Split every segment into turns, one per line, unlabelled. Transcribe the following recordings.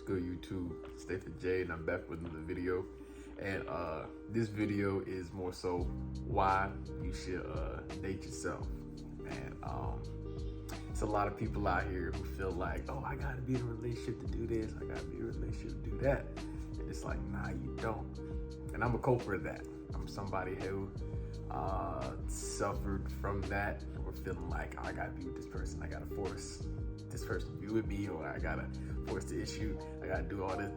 good, YouTube? Stephen J, and I'm back with another video. And this video is more so why you should date yourself. And it's a lot of people out here who feel like, oh, I gotta be in a relationship to do this, I gotta be in a relationship to do that. And it's like, nah, you don't. And I'm a culprit of that. I'm somebody who suffered from that, or feeling like, oh, I gotta be with this person, I gotta force this person to be with me, or I gotta force the issue, I gotta do all this,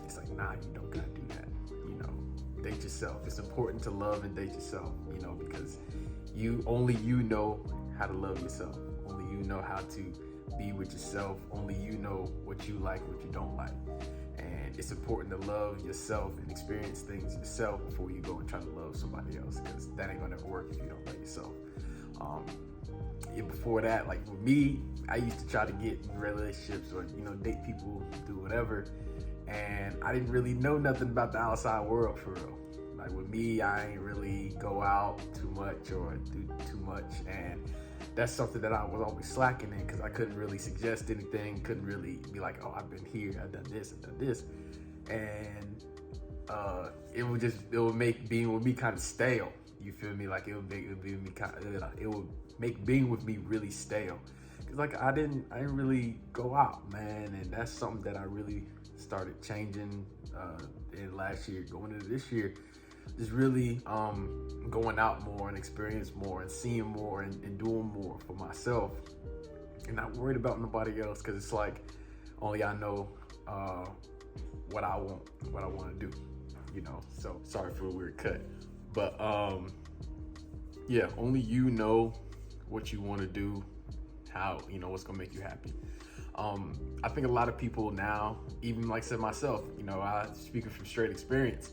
It's like, nah, you don't gotta do that. Date yourself. It's important to love and date yourself, because only you know how to love yourself. Only you know how to be with yourself. Only you know what you like, what you don't like. And it's important to love yourself and experience things yourself before you go and try to love somebody else, because that ain't gonna ever work if you don't love yourself. Before that, like with me, I used to try to get in relationships or date people, do whatever, and I didn't really know nothing about the outside world for real. Like with me, I ain't really go out too much or do too much, and that's something that I was always slacking in, because I couldn't really suggest anything, couldn't really be like, oh, I've been here, I've done this, and it would make being with me kind of stale. You feel me? Like it would make being with me really stale. Cause like I didn't really go out, man, and that's something that I really started changing in last year, going into this year. Just really going out more and experience more and seeing more and doing more for myself, and not worried about nobody else, because it's like only I know what I want to do. So sorry for a weird cut, but yeah, only you know what you want to do, how what's gonna make you happy. I think a lot of people now, even like I said myself, I speaking from straight experience,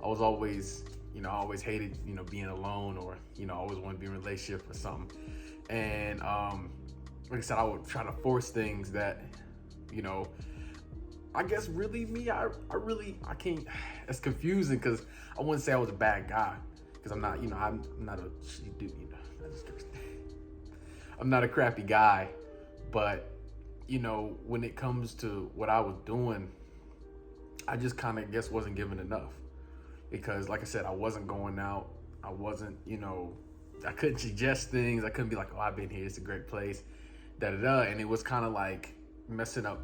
I was always I always hated being alone, or I always wanted to be in a relationship or something. And like I said, I would try to force things that I guess really me, I can't. It's confusing, because I wouldn't say I was a bad guy, because I'm not. I'm not a shitty dude. I'm not a crappy guy, but when it comes to what I was doing, I just kind of guess wasn't given enough, because like I said, I wasn't going out. I wasn't, I couldn't suggest things. I couldn't be like, oh, I've been here, it's a great place, and it was kind of like messing up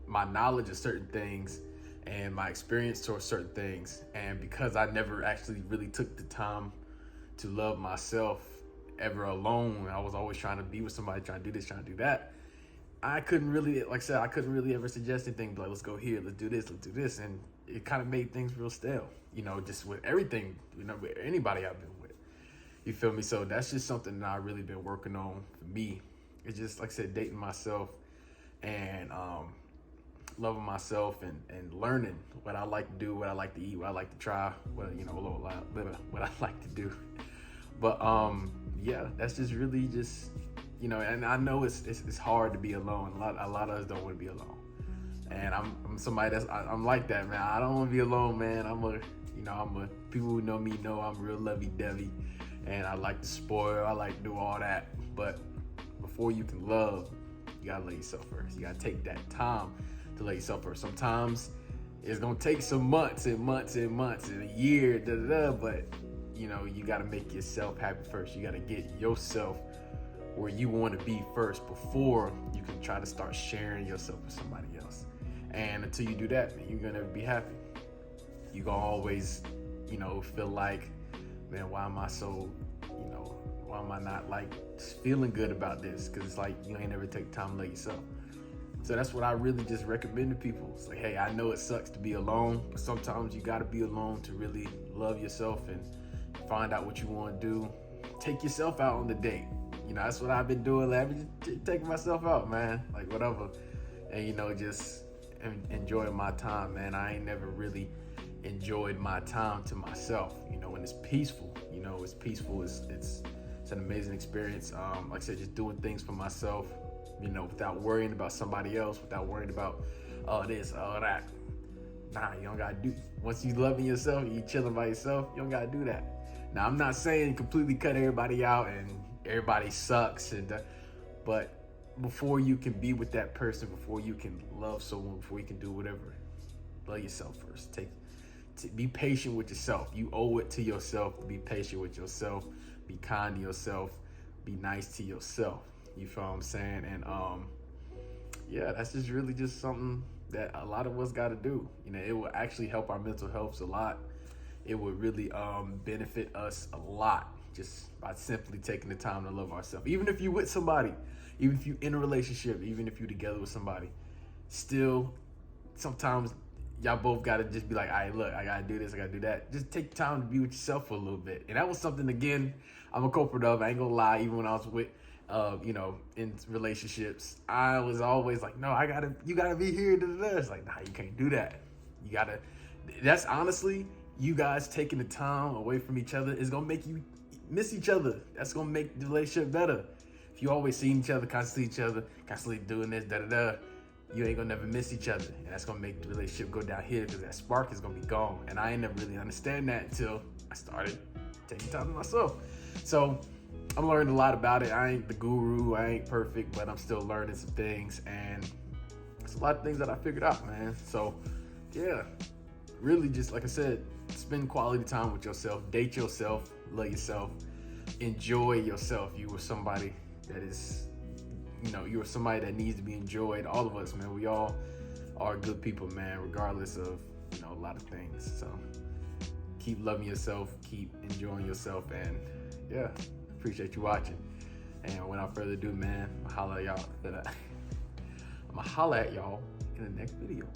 my knowledge of certain things and my experience towards certain things. And because I never actually really took the time to love myself ever alone, I was always trying to be with somebody, trying to do this, trying to do that. I couldn't really, like I said, I couldn't really ever suggest anything, like, let's go here, let's do this. And it kind of made things real stale, just with everything, with anybody I've been with. You feel me? So that's just something that I've really been working on for me. It's just, like I said, dating myself and loving myself and learning what I like to do, what I like to eat, what I like to try, what I like to do. But yeah, that's just really just and I know it's hard to be alone. A lot of us don't want to be alone, and I'm somebody I'm like that, man. I don't want to be alone, man. People who know me know I'm real lovey-dovey, and I like to spoil, I like to do all that. But before you can love, you gotta love yourself first. You gotta take that time to love yourself first. Sometimes it's gonna take some months and months and months and a year, but you gotta make yourself happy first. You gotta get yourself where you want to be first before you can try to start sharing yourself with somebody else. And until you do that, man, you're gonna be happy. You gonna always feel like, man, why am I not like feeling good about this? Because it's like you ain't never take time to love yourself. So that's what I really just recommend to people. It's like, hey, I know it sucks to be alone, but sometimes you gotta be alone to really love yourself and find out what you want to do. Take yourself out on the date. That's what I've been doing. I've been just taking myself out, man, like whatever, and just enjoying my time, man. I ain't never really enjoyed my time to myself, when it's peaceful. It's peaceful. It's an amazing experience. Like I said, just doing things for myself, without worrying about somebody else, without worrying about this, that. Nah, you don't gotta do. Once you loving yourself, you chilling by yourself, you don't gotta do that. Now, I'm not saying completely cut everybody out and everybody sucks, but before you can be with that person, before you can love someone, before you can do whatever, love yourself first. Be patient with yourself. You owe it to yourself to be patient with yourself, be kind to yourself, be nice to yourself. You feel what I'm saying? And yeah, that's just really just something that a lot of us got to do. You know, it will actually help our mental health a lot. It would really benefit us a lot just by simply taking the time to love ourselves. Even if you're with somebody, even if you're in a relationship, even if you're together with somebody, still sometimes y'all both got to just be like, all right, look, I got to do this, I got to do that. Just take time to be with yourself for a little bit. And that was something, again, I'm a culprit of. I ain't gonna lie, even when I was with, in relationships, I was always like, no, you gotta be here. It's like, nah, you can't do that. That's honestly, you guys taking the time away from each other is gonna make you miss each other. That's gonna make the relationship better. If you always seeing each other, constantly doing this, you ain't gonna never miss each other. And that's gonna make the relationship go down here because that spark is gonna be gone. And I ain't never really understand that until I started taking time to myself. So I'm learning a lot about it. I ain't the guru, I ain't perfect, but I'm still learning some things. And it's a lot of things that I figured out, man. So yeah, really just, like I said, spend quality time with yourself, date yourself, love yourself, enjoy yourself. You were somebody that is, you are somebody that needs to be enjoyed. All of us, man, we all are good people, man, regardless of, a lot of things. So keep loving yourself, keep enjoying yourself, and yeah, appreciate you watching. And without further ado, man, I'm gonna holler at y'all in the next video.